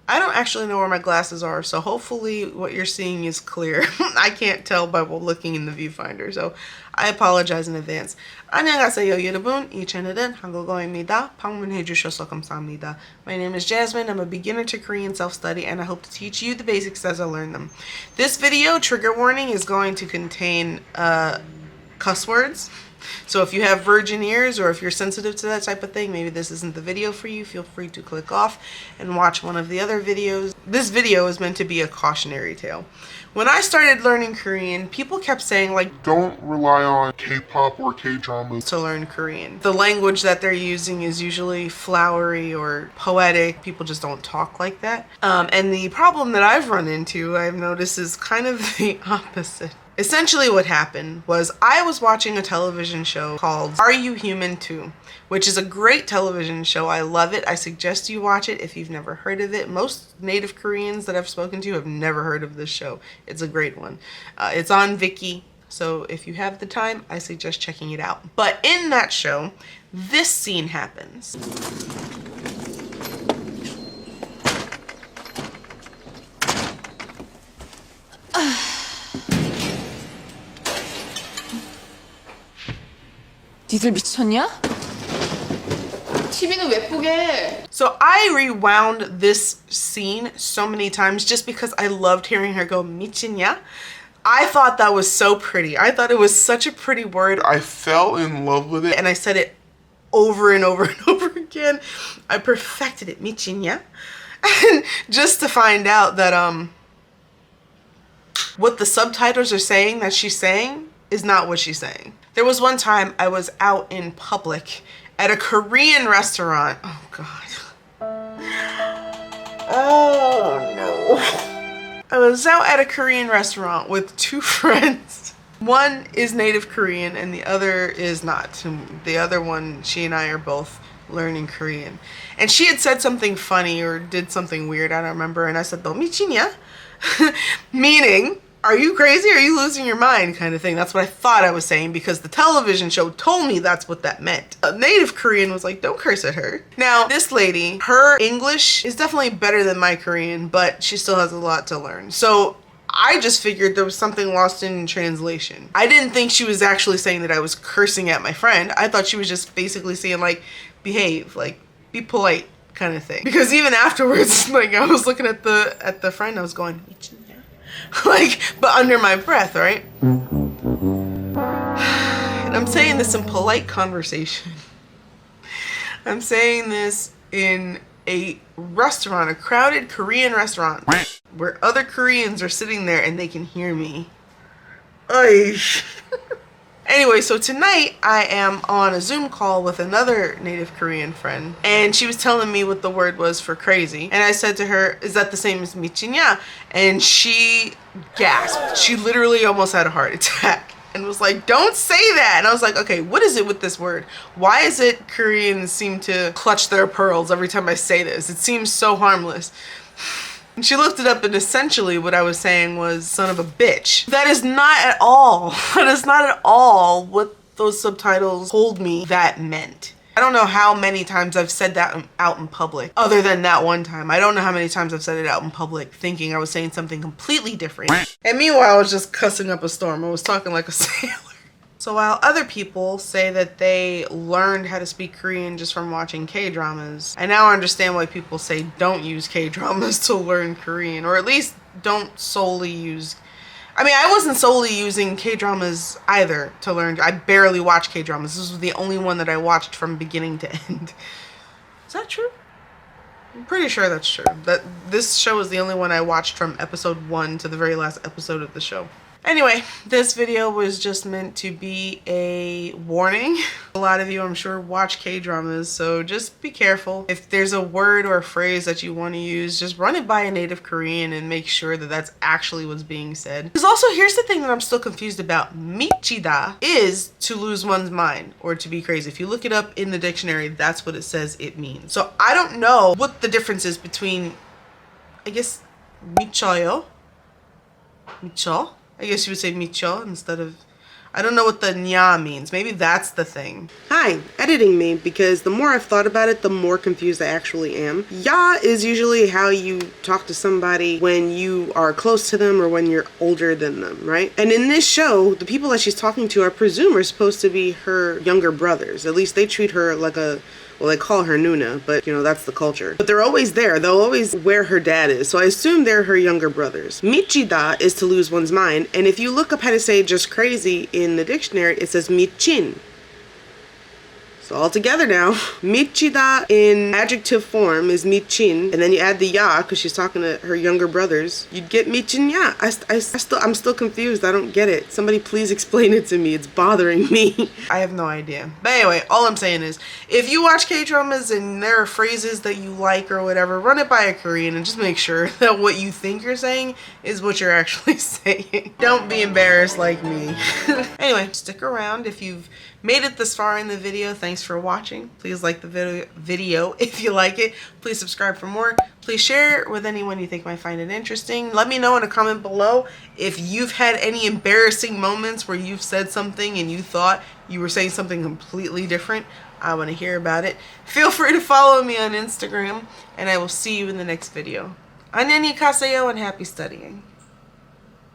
I don't actually know where my glasses are, so hopefully what you're seeing is clear. I can't tell by looking in the viewfinder, so I apologize in advance. 안녕하세요 여러분, 이 채널은 한국어입니다. 방문해 주셔서 감사합니다. My name is Jasmine. I'm a beginner to Korean self-study, and I hope to teach you the basics as I learn them. This video, trigger warning, is going to contain cuss words. So if you have virgin ears or if you're sensitive to that type of thing, maybe this isn't the video for you. Feel free to click off and watch one of the other videos. This video is meant to be a cautionary tale. When I started learning Korean, people kept saying, like, don't rely on K-pop or K-dramas to learn Korean. The language that they're using is usually flowery or poetic. People just don't talk like that. And the problem that I've run into, I've noticed, is kind of the opposite. Essentially what happened was I was watching a television show called Are You Human Too? Which is a great television show. I love it. I suggest you watch it if you've never heard of it. Most native Koreans that I've spoken to have never heard of this show. It's a great one. It's on Viki, so if you have the time, I suggest checking it out. But in that show, this scene happens. 니들 미쳤냐? TV는 왜 보게? So I rewound this scene so many times just because I loved hearing her go 미쳤냐? I thought that was so pretty. I thought it was such a pretty word. I fell in love with it and I said it over and over and over again. I perfected it, 미쳤냐? And just to find out that what the subtitles are saying that she's saying is not what she's saying. There was one time I was out in public at a Korean restaurant. Oh God. Oh no. I was out at a Korean restaurant with two friends. One is native Korean and the other is not. The other one, she and I are both learning Korean. And she had said something funny or did something weird, I don't remember, and I said, 너 미치냐? Meaning, are you crazy? Are you losing your mind? Kind of thing. That's what I thought I was saying because the television show told me that's what that meant. A native Korean was like, don't curse at her. Now, this lady, her English is definitely better than my Korean, but she still has a lot to learn. So I just figured there was something lost in translation. I didn't think she was actually saying that I was cursing at my friend. I thought she was just basically saying, like, behave, like, be polite kind of thing. Because even afterwards, like, I was looking at the friend, I was going, like, but under my breath, right? And I'm saying this in polite conversation. I'm saying this in a restaurant, a crowded Korean restaurant, where other Koreans are sitting there and they can hear me. Ay. Anyway, so tonight I am on a Zoom call with another native Korean friend, and she was telling me what the word was for crazy. And I said to her, is that the same as 미치냐? And she gasped. She literally almost had a heart attack and was like, don't say that. And I was like, okay, what is it with this word? Why is it Koreans seem to clutch their pearls every time I say this? It seems so harmless. And she looked it up, and essentially what I was saying was son of a bitch. That is not at all what those subtitles told me that meant. I don't know how many times I've said that out in public, other than that one time. I don't know how many times I've said it out in public thinking I was saying something completely different. And meanwhile, I was just cussing up a storm. I was talking like a sailor. So while other people say that they learned how to speak Korean just from watching K-dramas, I now understand why people say don't use K-dramas to learn Korean, or at least don't solely use... I mean, I wasn't solely using K-dramas either to learn. I barely watch K-dramas. This was the only one that I watched from beginning to end. Is that true? I'm pretty sure that's true. That this show is the only one I watched from episode 1 to the very last episode of the show. Anyway, this video was just meant to be a warning. A lot of you, I'm sure, watch K-dramas, so just be careful. If there's a word or a phrase that you want to use, just run it by a native Korean and make sure that that's actually what's being said. Because also, here's the thing that I'm still confused about. 미치다 is to lose one's mind or to be crazy. If you look it up in the dictionary, that's what it says it means. So I don't know what the difference is between, I guess, 미쳐요? 미쳐? I guess you would say 미쳐 instead of... I don't know what the nya means. Maybe that's the thing. Hi, editing me, because the more I've thought about it, the more confused I actually am. Ya is usually how you talk to somebody when you are close to them or when you're older than them, right? And in this show, the people that she's talking to, I presume, are supposed to be her younger brothers. At least they treat her like a, well, they call her Nuna, but you know, that's the culture. But they're always there. They'll always where her dad is. So I assume they're her younger brothers. Michida is to lose one's mind. And if you look up how to say just crazy in the dictionary, it says michin. So all together now, Michida in adjective form is michin, and then you add the ya because she's talking to her younger brothers. You'd get michin ya. I'm still confused. I don't get it. Somebody please explain it to me. It's bothering me. I have no idea. But anyway, all I'm saying is, if you watch K-dramas and there are phrases that you like or whatever, run it by a Korean and just make sure that what you think you're saying is what you're actually saying. Don't be embarrassed like me. Anyway, stick around if you've made it this far in the video. Thanks for watching. Please like the video if you like it. Please subscribe for more. Please share it with anyone you think might find it interesting. Let me know in a comment below if you've had any embarrassing moments where you've said something and you thought you were saying something completely different. I want to hear about it. Feel free to follow me on Instagram, and I will see you in the next video. Annyeonghaseyo and happy studying.